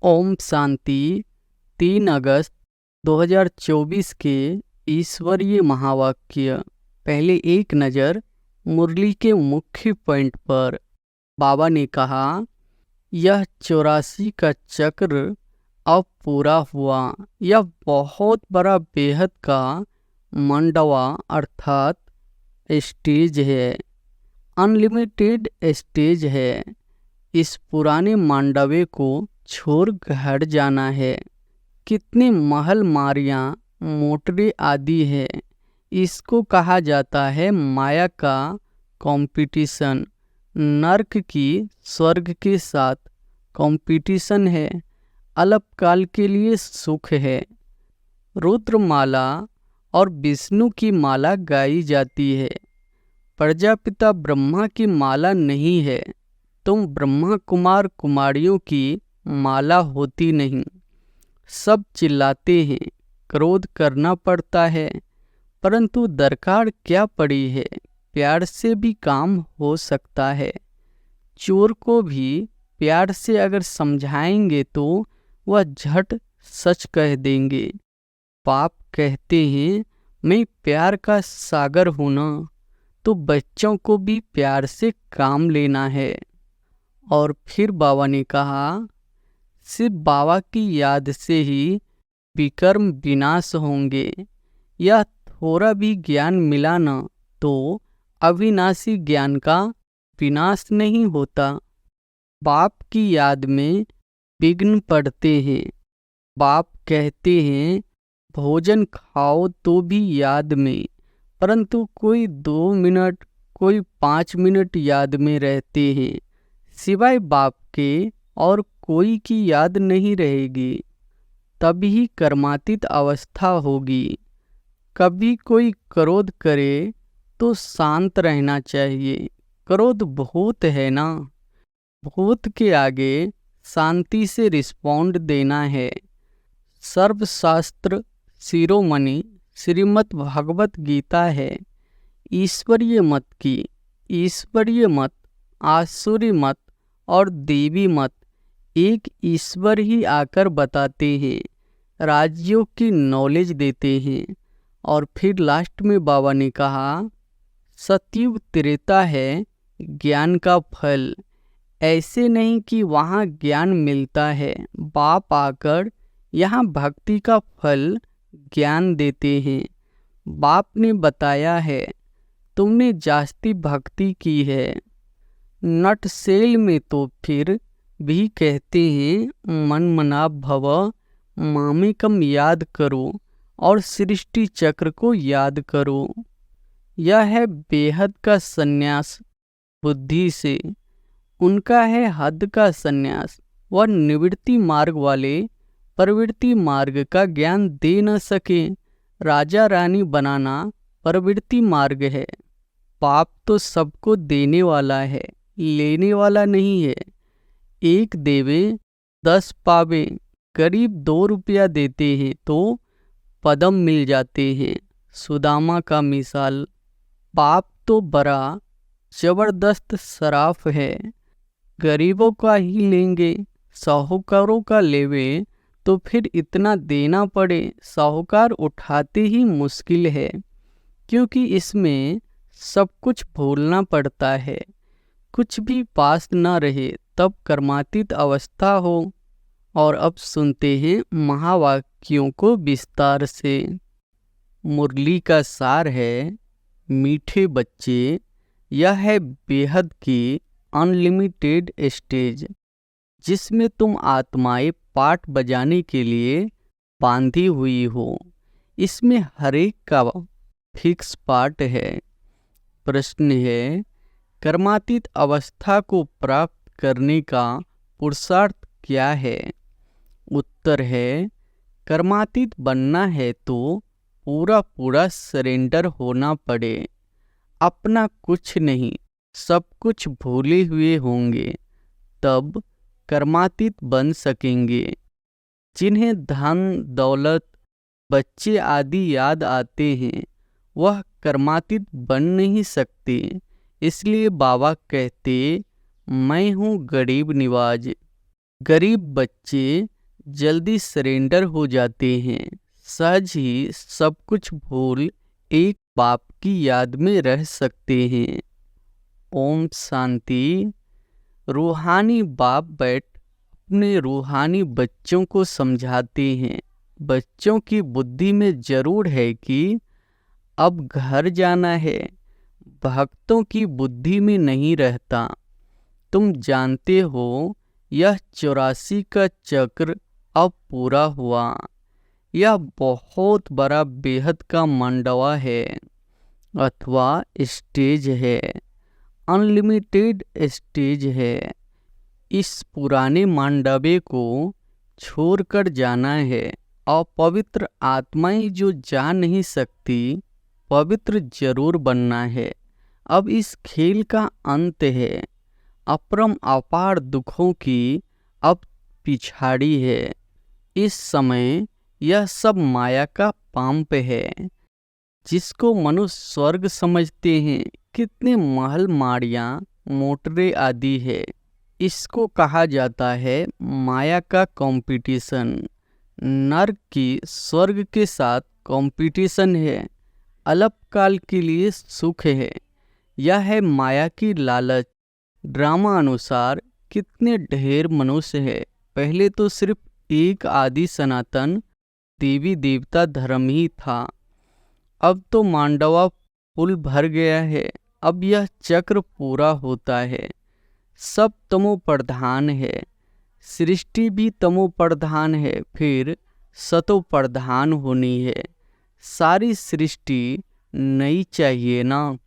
ओम शांति। 3 अगस्त 2024 के ईश्वरीय महावाक्य। पहले एक नज़र मुरली के मुख्य पॉइंट पर। बाबा ने कहा, यह 84 का चक्र अब पूरा हुआ। यह बहुत बड़ा बेहद का मंडवा अर्थात स्टेज है, अनलिमिटेड स्टेज है। इस पुराने मांडवे को छोड़ घर जाना है। कितने महल मारियां मोटरे आदि है। इसको कहा जाता है माया का कंपटीशन। नर्क की स्वर्ग के साथ कंपटीशन है। अल्पकाल के लिए सुख है। रुद्रमाला और विष्णु की माला गाई जाती है। प्रजापिता ब्रह्मा की माला नहीं है। तुम ब्रह्मा कुमार कुमारियों की माला होती नहीं। सब चिल्लाते हैं, क्रोध करना पड़ता है, परंतु दरकार क्या पड़ी है। प्यार से भी काम हो सकता है। चोर को भी प्यार से अगर समझाएंगे तो वह झट सच कह देंगे। पाप कहते हैं मैं प्यार का सागर हूं ना, तो बच्चों को भी प्यार से काम लेना है। और फिर बाबा ने कहा, सिर्फ बाबा की याद से ही विकर्म विनाश होंगे। यह थोड़ा भी ज्ञान मिला न तो अविनाशी ज्ञान का विनाश नहीं होता। बाप की याद में विघ्न पड़ते हैं। बाप कहते हैं भोजन खाओ तो भी याद में, परंतु कोई 2 मिनट कोई 5 मिनट याद में रहते हैं। सिवाय बाप के और कोई की याद नहीं रहेगी। तभी कर्मातीत अवस्था होगी। कभी कोई क्रोध करे तो शांत रहना चाहिए। क्रोध भूत है ना, भूत के आगे शांति से रिस्पॉन्ड देना है। सर्वशास्त्र शिरोमणि श्रीमद् भगवत गीता है। ईश्वरीय मत की, ईश्वरीय मत, आसुरी मत और देवी मत एक ईश्वर ही आकर बताते हैं, राज्यों की नॉलेज देते हैं। और फिर लास्ट में बाबा ने कहा, सतयुग त्रेता है ज्ञान का फल। ऐसे नहीं कि वहाँ ज्ञान मिलता है। बाप आकर यहाँ भक्ति का फल ज्ञान देते हैं। बाप ने बताया है तुमने जास्ती भक्ति की है। नट सेल में तो फिर भी कहते हैं मन मना भव, मामेकम याद करो और सृष्टि चक्र को याद करो। यह है बेहद का सन्यास बुद्धि से। उनका है हद का सन्यास। वह निवृत्ति मार्ग वाले प्रवृत्ति मार्ग का ज्ञान दे न सके। राजा रानी बनाना प्रवृत्ति मार्ग है। पाप तो सबको देने वाला है, लेने वाला नहीं है। 1 देवे 10 पावे। करीब 2 रुपया देते हैं तो पदम मिल जाते हैं। सुदामा का मिसाल। पाप तो बड़ा जबरदस्त शराफ है। गरीबों का ही लेंगे, साहूकारों का लेवे तो फिर इतना देना पड़े। साहूकार उठाते ही मुश्किल है, क्योंकि इसमें सब कुछ भूलना पड़ता है। कुछ भी पास न रहे तब कर्मातीत अवस्था हो। और अब सुनते हैं महावाक्यों को विस्तार से। मुरली का सार है, मीठे बच्चे, यह है बेहद की अनलिमिटेड स्टेज, जिसमें तुम आत्माएं पाठ बजाने के लिए बांधी हुई हो। इसमें हर एक का फिक्स पार्ट है। प्रश्न है, कर्मातीत अवस्था को प्राप्त करने का पुरुषार्थ क्या है? उत्तर है, कर्मातीत बनना है तो पूरा पूरा सरेंडर होना पड़े। अपना कुछ नहीं, सब कुछ भूले हुए होंगे, तब कर्मातीत बन सकेंगे। जिन्हें धन दौलत बच्चे आदि याद आते हैं, वह कर्मातीत बन नहीं सकते। इसलिए बाबा कहते, मैं हूँ गरीब निवाज। गरीब बच्चे जल्दी सरेंडर हो जाते हैं, सहज ही सब कुछ भूल एक बाप की याद में रह सकते हैं। ओम शांति। रूहानी बाप बैठ अपने रूहानी बच्चों को समझाते हैं। बच्चों की बुद्धि में जरूर है कि अब घर जाना है, भक्तों की बुद्धि में नहीं रहता। तुम जानते हो यह 84 का चक्र अब पूरा हुआ। यह बहुत बड़ा बेहद का मंडवा है अथवा स्टेज है, अनलिमिटेड स्टेज है। इस पुराने मंडबे को छोड़कर जाना है। अपवित्र आत्माएं जो जा नहीं सकती, पवित्र जरूर बनना है। अब इस खेल का अंत है। अपरम अपार दुखों की अब पिछाड़ी है। इस समय यह सब माया का पांप है, जिसको मनुष्य स्वर्ग समझते हैं। कितने महल माड़ियाँ मोटरे आदि है। इसको कहा जाता है माया का कंपटीशन। नर्क की स्वर्ग के साथ कंपटीशन है। अल्पकाल के लिए सुख है। यह है माया की लालच। ड्रामा अनुसार कितने ढेर मनुष्य है। पहले तो सिर्फ एक आदि सनातन देवी देवता धर्म ही था। अब तो मांडवा पुल भर गया है। अब यह चक्र पूरा होता है। सब तमो प्रधान है। सृष्टि भी तमो प्रधान है, फिर सतो प्रधान होनी है। सारी सृष्टि नई चाहिए ना।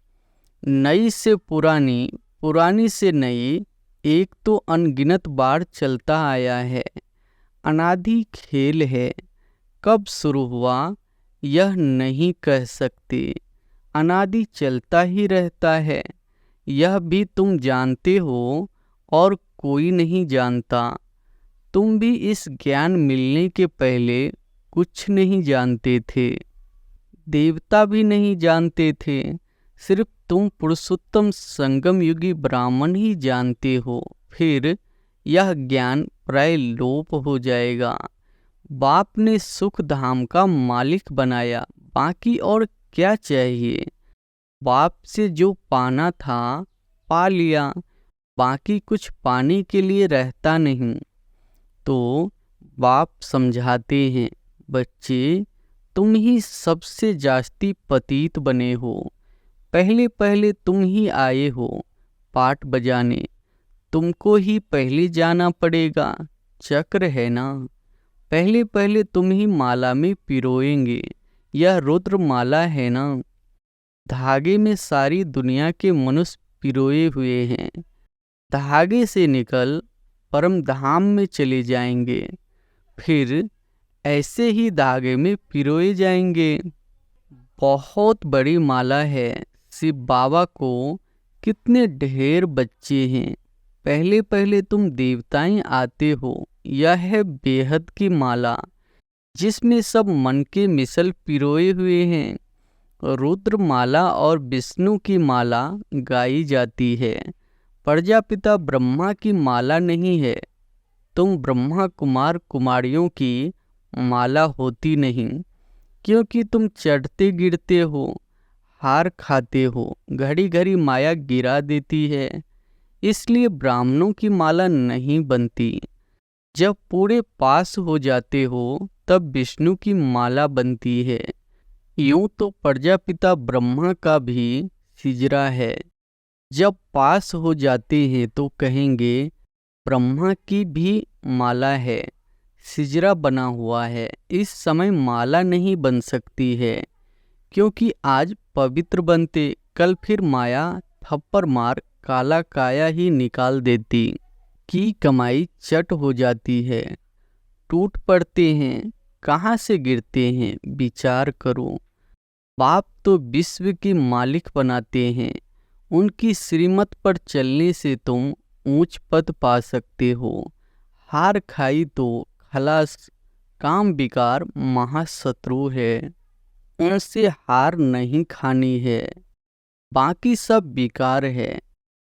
नई से पुरानी, पुरानी से नई, एक तो अनगिनत बार चलता आया है। अनादि खेल है। कब शुरू हुआ यह नहीं कह सकते। अनादि चलता ही रहता है। यह भी तुम जानते हो और कोई नहीं जानता। तुम भी इस ज्ञान मिलने के पहले कुछ नहीं जानते थे। देवता भी नहीं जानते थे। सिर्फ तुम पुरुषोत्तम संगम युगी ब्राह्मण ही जानते हो। फिर यह ज्ञान प्राय लोप हो जाएगा। बाप ने सुख धाम का मालिक बनाया, बाकी और क्या चाहिए। बाप से जो पाना था पा लिया, बाकी कुछ पाने के लिए रहता नहीं। तो बाप समझाते हैं, बच्चे तुम ही सबसे जास्ती पतित बने हो। पहले पहले तुम ही आए हो पाठ बजाने। तुमको ही पहले जाना पड़ेगा। चक्र है ना। पहले पहले तुम ही माला में पिरोएंगे। यह रुद्र माला है ना। धागे में सारी दुनिया के मनुष्य पिरोए हुए हैं। धागे से निकल परम धाम में चले जाएंगे, फिर ऐसे ही धागे में पिरोए जाएंगे। बहुत बड़ी माला है। शिव बाबा को कितने ढेर बच्चे हैं। पहले पहले तुम देवताएं आते हो। यह है बेहद की माला, जिसमें सब मन के मिसल पिरोए हुए हैं। रुद्र माला और विष्णु की माला गाई जाती है। प्रजापिता ब्रह्मा की माला नहीं है। तुम ब्रह्मा कुमार कुमारियों की माला होती नहीं, क्योंकि तुम चढ़ते गिरते हो, हार खाते हो, घड़ी घड़ी माया गिरा देती है। इसलिए ब्राह्मणों की माला नहीं बनती। जब पूरे पास हो जाते हो तब विष्णु की माला बनती है। यूं तो प्रजापिता ब्रह्मा का भी सिजरा है। जब पास हो जाते हैं तो कहेंगे ब्रह्मा की भी माला है, सिजरा बना हुआ है। इस समय माला नहीं बन सकती है, क्योंकि आज पवित्र बनते, कल फिर माया थप्पड़ मार काला काया ही निकाल देती। की कमाई चट हो जाती है। टूट पड़ते हैं, कहाँ से गिरते हैं, विचार करो। बाप तो विश्व के मालिक बनाते हैं। उनकी श्रीमत पर चलने से तुम ऊंच पद पा सकते हो। हार खाई तो खलास। काम विकार महाशत्रु है, उनसे हार नहीं खानी है। बाकी सब विकार है।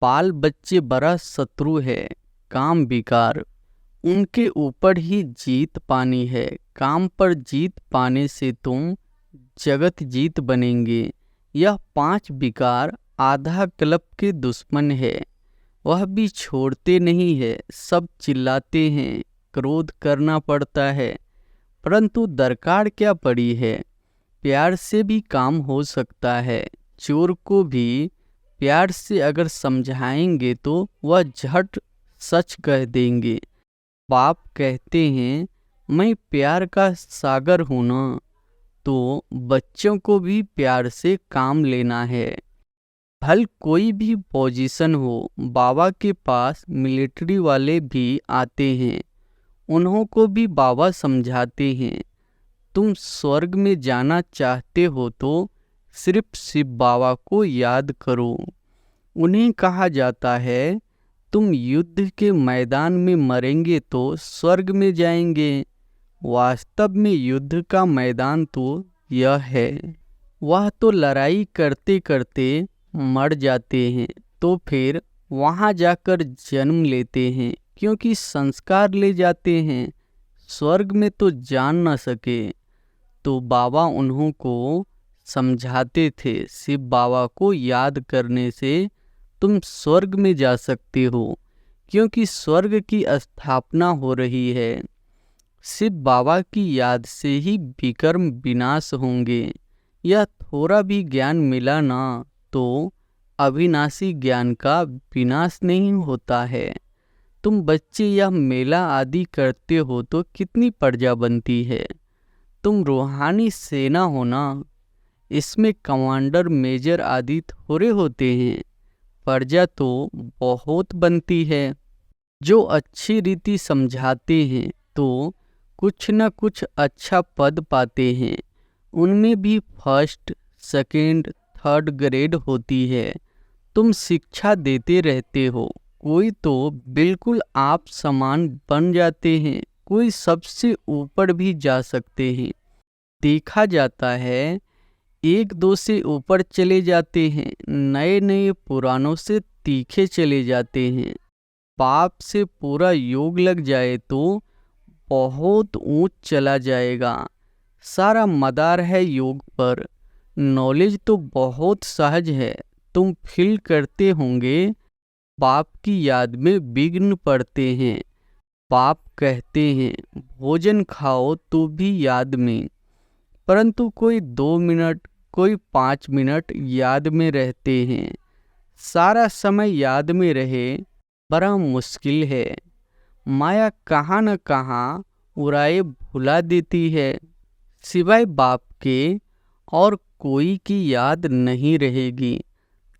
बाल बच्चे बड़ा शत्रु है, काम विकार। उनके ऊपर ही जीत पानी है। काम पर जीत पाने से तुम जगत जीत बनेंगे। यह 5 विकार आधा क्लब के दुश्मन है। वह भी छोड़ते नहीं है, सब चिल्लाते हैं, क्रोध करना पड़ता है, परंतु दरकार क्या पड़ी है। प्यार से भी काम हो सकता है। चोर को भी प्यार से अगर समझाएंगे तो वह झट सच कह देंगे। बाप कहते हैं मैं प्यार का सागर हूं ना, तो बच्चों को भी प्यार से काम लेना है। भल कोई भी पोजीशन हो, बाबा के पास मिलिट्री वाले भी आते हैं, उन्हों को भी बाबा समझाते हैं। तुम स्वर्ग में जाना चाहते हो तो सिर्फ शिव बाबा को याद करो। उन्हें कहा जाता है तुम युद्ध के मैदान में मरेंगे तो स्वर्ग में जाएंगे। वास्तव में युद्ध का मैदान तो यह है। वह तो लड़ाई करते करते मर जाते हैं, तो फिर वहाँ जाकर जन्म लेते हैं, क्योंकि संस्कार ले जाते हैं। स्वर्ग में तो जान न सके। तो बाबा उन्हों को समझाते थे, शिव बाबा को याद करने से तुम स्वर्ग में जा सकते हो, क्योंकि स्वर्ग की स्थापना हो रही है। शिव बाबा की याद से ही विकर्म विनाश होंगे। यह थोड़ा भी ज्ञान मिला ना तो अविनाशी ज्ञान का विनाश नहीं होता है। तुम बच्चे यह मेला आदि करते हो तो कितनी प्रजा बनती है। तुम रूहानी सेना हो ना, इसमें कमांडर मेजर आदि थोड़े होते हैं। प्रजा तो बहुत बनती है। जो अच्छी रीति समझाते हैं तो कुछ न कुछ अच्छा पद पाते हैं। उनमें भी फर्स्ट, सेकंड, थर्ड ग्रेड होती है। तुम शिक्षा देते रहते हो, कोई तो बिल्कुल आप समान बन जाते हैं, कोई सबसे ऊपर भी जा सकते हैं। देखा जाता है 1-2 से ऊपर चले जाते हैं, नए नए पुरानों से तीखे चले जाते हैं। पाप से पूरा योग लग जाए तो बहुत ऊंच चला जाएगा। सारा मदार है योग पर। नॉलेज तो बहुत सहज है। तुम फील करते होंगे बाप की याद में विघ्न पड़ते हैं। बाप कहते हैं भोजन खाओ तो भी याद में, परंतु कोई 2 मिनट, कोई 5 मिनट याद में रहते हैं। सारा समय याद में रहे बड़ा मुश्किल है। माया कहाँ न कहाँ उड़ाए भुला देती है। सिवाय बाप के और कोई की याद नहीं रहेगी,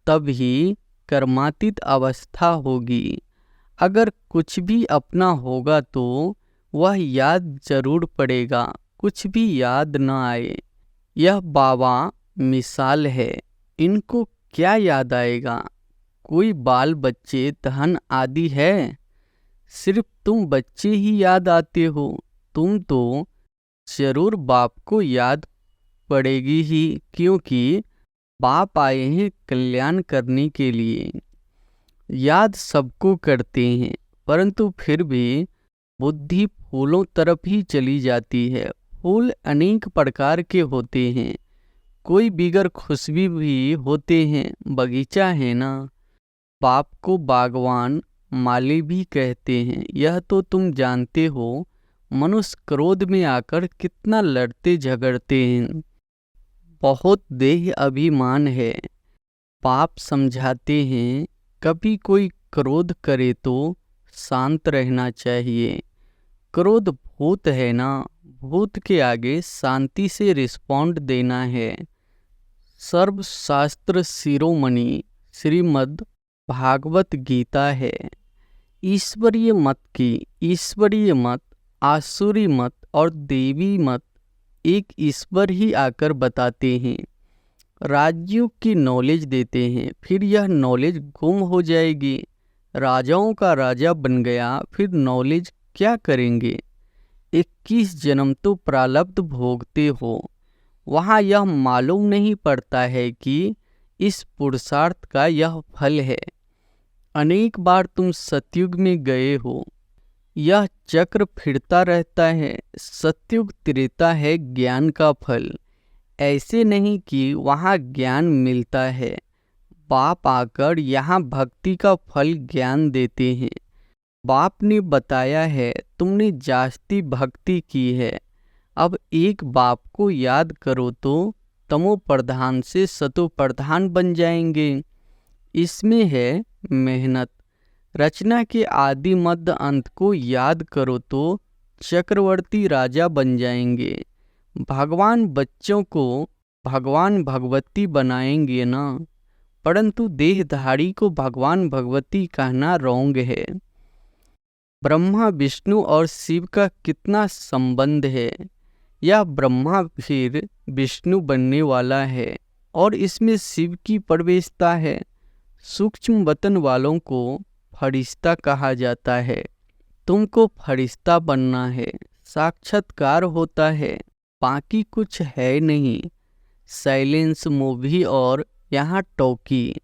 तभी कर्मातीत अवस्था होगी। अगर कुछ भी अपना होगा तो वह याद जरूर पड़ेगा, कुछ भी याद न आए। यह बाबा मिसाल है, इनको क्या याद आएगा। कोई बाल बच्चे धन आदि है, सिर्फ तुम बच्चे ही याद आते हो। तुम तो जरूर बाप को याद पड़ेगी ही, क्योंकि बाप आए हैं कल्याण करने के लिए। याद सबको करते हैं, परंतु फिर भी बुद्धि फूलों तरफ ही चली जाती है। फूल अनेक प्रकार के होते हैं, कोई बिगर खुशबू भी होते हैं। बगीचा है ना, बाप को बागवान माली भी कहते हैं। यह तो तुम जानते हो, मनुष्य क्रोध में आकर कितना लड़ते झगड़ते हैं। बहुत देह अभिमान है। बाप समझाते हैं कभी कोई क्रोध करे तो शांत रहना चाहिए। क्रोध भूत है ना, भूत के आगे शांति से रिस्पॉन्ड देना है। सर्वशास्त्र शिरोमणि श्रीमद् भागवत गीता है। ईश्वरीय मत की ईश्वरीय मत, आसुरी मत और देवी मत एक ईश्वर ही आकर बताते हैं। राज्यों की नॉलेज देते हैं, फिर यह नॉलेज गुम हो जाएगी। राजाओं का राजा बन गया, फिर नॉलेज क्या करेंगे। 21 जन्म तो प्रारब्ध भोगते हो, वहाँ यह मालूम नहीं पड़ता है कि इस पुरुषार्थ का यह फल है। अनेक बार तुम सतयुग में गए हो, यह चक्र फिरता रहता है। सतयुग त्रेता है ज्ञान का फल। ऐसे नहीं कि वहाँ ज्ञान मिलता है, बाप आकर यहाँ भक्ति का फल ज्ञान देते हैं। बाप ने बताया है तुमने जास्ती भक्ति की है, अब एक बाप को याद करो तो तमो प्रधान से सतो प्रधान बन जाएंगे। इसमें है मेहनत। रचना के आदि मध्य अंत को याद करो तो चक्रवर्ती राजा बन जाएंगे। भगवान बच्चों को भगवान भगवती बनाएंगे ना, परंतु देहधारी को भगवान भगवती कहना रोंग है। ब्रह्मा विष्णु और शिव का कितना संबंध है। यह ब्रह्मा फिर विष्णु बनने वाला है और इसमें शिव की प्रवेशता है। सूक्ष्म वतन वालों को फरिश्ता कहा जाता है। तुमको फरिश्ता बनना है, साक्षात्कार होता है, बाकी कुछ है नहीं। साइलेंस मूवी और यहाँ टॉकी,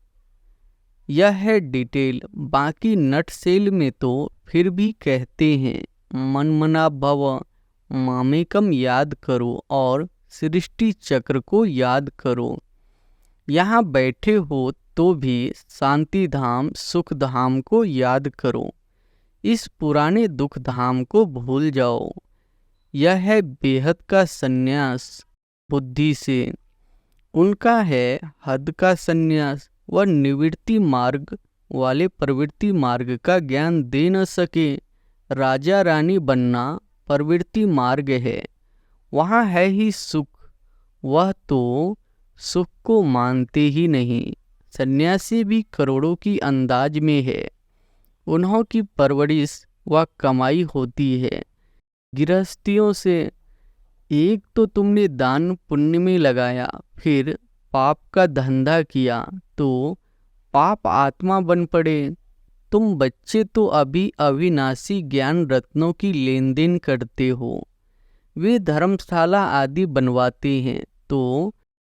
यह है डिटेल। बाकी नट सेल में तो फिर भी कहते हैं मन मना भव, मामेकम याद करो और सृष्टि चक्र को याद करो। यहाँ बैठे हो तो भी शांति धाम सुख धाम को याद करो। इस पुराने दुख धाम को भूल जाओ। यह है बेहद का संन्यास बुद्धि से। उनका है हद का संन्यास। वह निवृत्ति मार्ग वाले प्रवृत्ति मार्ग का ज्ञान दे न सके। राजा रानी बनना प्रवृत्ति मार्ग है, वहाँ है ही सुख, वह तो सुख को मानते ही नहीं। सन्यासी भी करोड़ों की अंदाज में है, उन्हों की परवरिश व कमाई होती है। गृहस्थियों से एक तो तुमने दान पुण्य में लगाया, फिर पाप का धंधा किया तो पाप आत्मा बन पड़े। तुम बच्चे तो अभी अविनाशी ज्ञान रत्नों की लेन देन करते हो। वे धर्मशाला आदि बनवाते हैं तो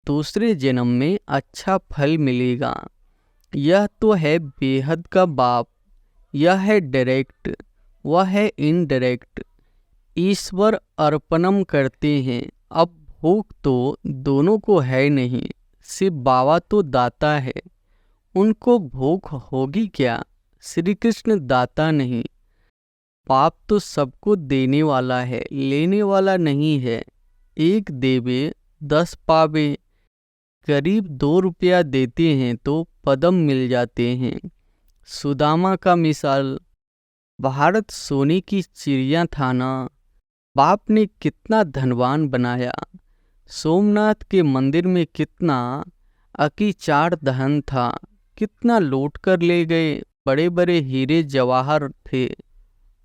दूसरे जन्म में अच्छा फल मिलेगा। यह तो है बेहद का बाप। यह है डायरेक्ट, वह है इनडायरेक्ट। ईश्वर अर्पणम करते हैं। अब भूख तो दोनों को है नहीं, सिर्फ बाबा तो दाता है, उनको भूख होगी क्या? श्री कृष्ण दाता नहीं। पाप तो सबको देने वाला है, लेने वाला नहीं है। एक देवे 10 पावे। करीब 2 रुपया देते हैं तो पदम मिल जाते हैं। सुदामा का मिसाल। भारत सोने की चिड़िया था ना। बाप ने कितना धनवान बनाया। सोमनाथ के मंदिर में कितना अकीचार धन था, कितना लूट कर ले गए। बड़े बड़े हीरे जवाहर थे,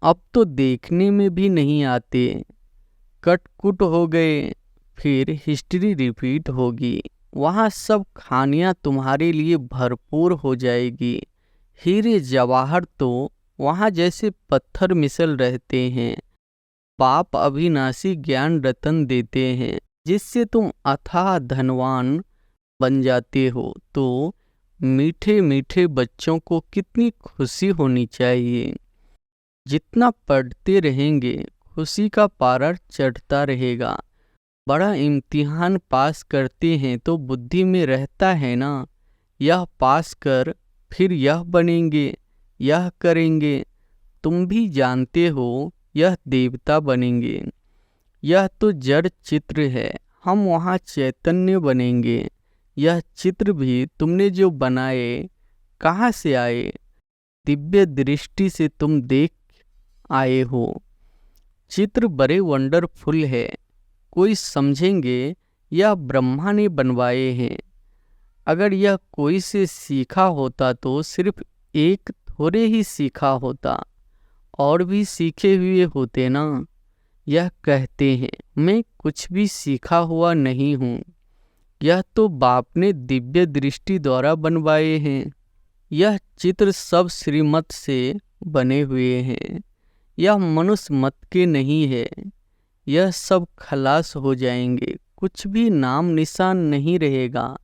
अब तो देखने में भी नहीं आते। कटकुट हो गए, फिर हिस्ट्री रिपीट होगी। वहाँ सब खानियाँ तुम्हारे लिए भरपूर हो जाएगी। हीरे जवाहर तो वहाँ जैसे पत्थर मिसल रहते हैं। बाप अविनाशी ज्ञान रतन देते हैं, जिससे तुम अथाह धनवान बन जाते हो। तो मीठे मीठे बच्चों को कितनी खुशी होनी चाहिए। जितना पढ़ते रहेंगे खुशी का पारा चढ़ता रहेगा। बड़ा इम्तिहान पास करते हैं तो बुद्धि में रहता है ना, यह पास कर फिर यह बनेंगे, यह करेंगे। तुम भी जानते हो यह देवता बनेंगे। यह तो जड़ चित्र है, हम वहाँ चैतन्य बनेंगे। यह चित्र भी तुमने जो बनाए कहाँ से आए? दिव्य दृष्टि से तुम देख आए हो। चित्र बड़े वंडरफुल है। कोई समझेंगे यह ब्रह्मा ने बनवाए हैं। अगर यह कोई से सीखा होता तो सिर्फ एक थोड़े ही सीखा होता, और भी सीखे हुए होते ना। यह कहते हैं मैं कुछ भी सीखा हुआ नहीं हूँ। यह तो बाप ने दिव्य दृष्टि द्वारा बनवाए हैं। यह चित्र सब श्रीमत से बने हुए हैं। यह मनुष्य मत के नहीं है। यह सब खलास हो जाएंगे, कुछ भी नाम निशान नहीं रहेगा।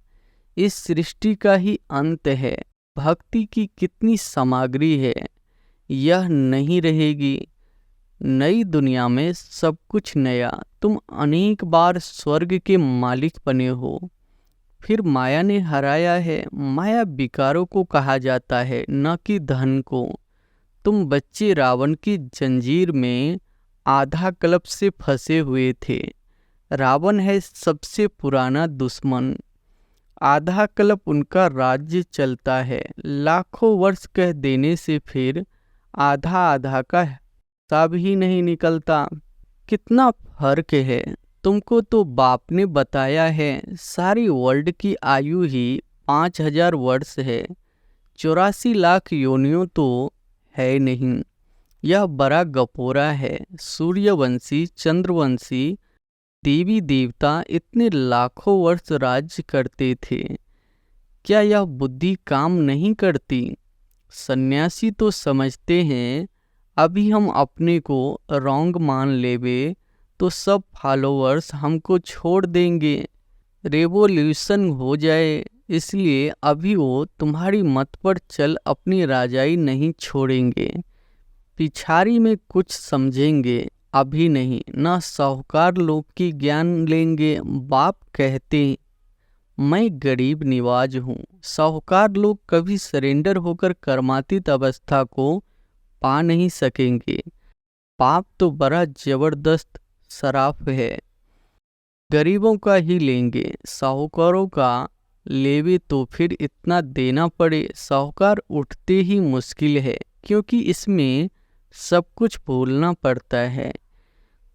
इस सृष्टि का ही अंत है। भक्ति की कितनी सामग्री है, यह नहीं रहेगी। नई दुनिया में सब कुछ नया। तुम अनेक बार स्वर्ग के मालिक बने हो, फिर माया ने हराया है। माया विकारों को कहा जाता है, न कि धन को। तुम बच्चे रावण की जंजीर में आधा कल्प से फंसे हुए थे। रावण है सबसे पुराना दुश्मन। आधा कल्प उनका राज्य चलता है। लाखों वर्ष कह देने से फिर आधा आधा का हिसाब ही नहीं निकलता। कितना फर्क है। तुमको तो बाप ने बताया है सारी वर्ल्ड की आयु ही 5000 वर्ष है। 84 लाख योनियों तो है नहीं। यह बड़ा गपोरा है। सूर्यवंशी, चंद्रवंशी, देवी देवता इतने लाखों वर्ष राज्य करते थे। क्या यह बुद्धि काम नहीं करती? सन्यासी तो समझते हैं अभी हम अपने को रॉन्ग मान लेवे तो सब फॉलोअर्स हमको छोड़ देंगे, रेवोल्यूशन हो जाए। इसलिए अभी वो तुम्हारी मत पर चल अपनी राजाई नहीं छोड़ेंगे। पिछाड़ी में कुछ समझेंगे, अभी नहीं। न साहूकार लोग की ज्ञान लेंगे। बाप कहते मैं गरीब निवाज हूँ। साहूकार लोग कभी सरेंडर होकर कर्मातीत अवस्था को पा नहीं सकेंगे। पाप तो बड़ा जबरदस्त शराफ है, गरीबों का ही लेंगे। साहूकारों का लेवे तो फिर इतना देना पड़े। साहूकार उठते ही मुश्किल है, क्योंकि इसमें सब कुछ भूलना पड़ता है।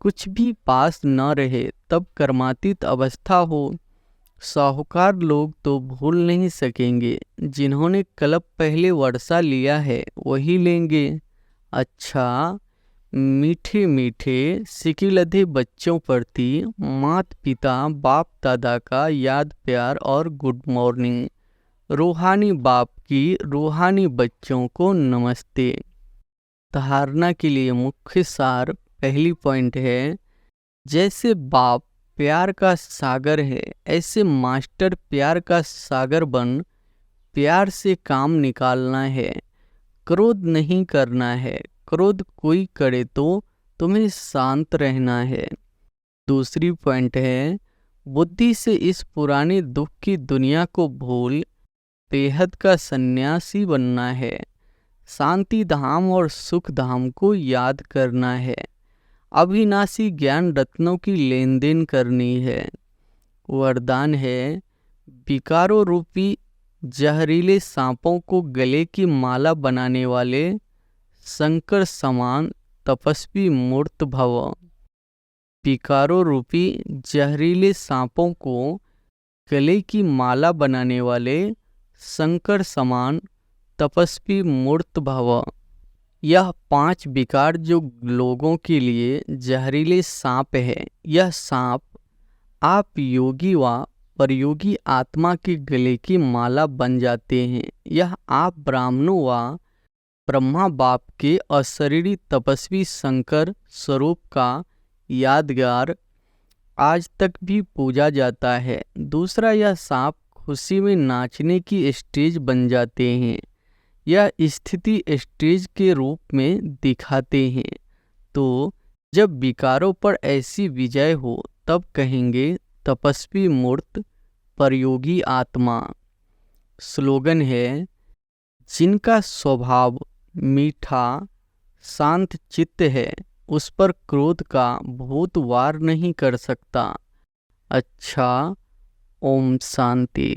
कुछ भी पास न रहे तब कर्मातीत अवस्था हो। साहूकार लोग तो भूल नहीं सकेंगे। जिन्होंने कल्प पहले वर्षा लिया है वही लेंगे। अच्छा, मीठे मीठे सिकिलधे बच्चों प्रति माता पिता बाप दादा का याद प्यार और गुड मॉर्निंग। रूहानी बाप की रूहानी बच्चों को नमस्ते। धारणा के लिए मुख्य सार पहली पॉइंट है, जैसे बाप प्यार का सागर है, ऐसे मास्टर प्यार का सागर बन प्यार से काम निकालना है। क्रोध नहीं करना है। क्रोध कोई करे तो तुम्हें शांत रहना है। दूसरी पॉइंट है, बुद्धि से इस पुराने दुख की दुनिया को भूल बेहद का सन्यासी बनना है। शांति धाम और सुख धाम को याद करना है। अविनाशी ज्ञान रत्नों की लेन देन करनी है। वरदान है, विकारों रूपी जहरीले सांपों को गले की माला बनाने वाले शंकर समान तपस्वी मूर्त भव। विकारों रूपी जहरीले सांपों को गले की माला बनाने वाले शंकर समान तपस्वी मूर्त भव। यह 5 विकार जो लोगों के लिए जहरीले सांप है, यह सांप आप योगी व परयोगी आत्मा के गले की माला बन जाते हैं। यह आप ब्राह्मणों व ब्रह्मा बाप के अशरीरी तपस्वी शंकर स्वरूप का यादगार आज तक भी पूजा जाता है। दूसरा, यह सांप खुशी में नाचने की स्टेज बन जाते हैं। यह स्थिति स्टेज के रूप में दिखाते हैं। तो जब विकारों पर ऐसी विजय हो तब कहेंगे तपस्वी मूर्त परयोगी आत्मा। स्लोगन है, जिनका स्वभाव मीठा शांत चित्त है उस पर क्रोध का भूत वार नहीं कर सकता। अच्छा, ओम शांति।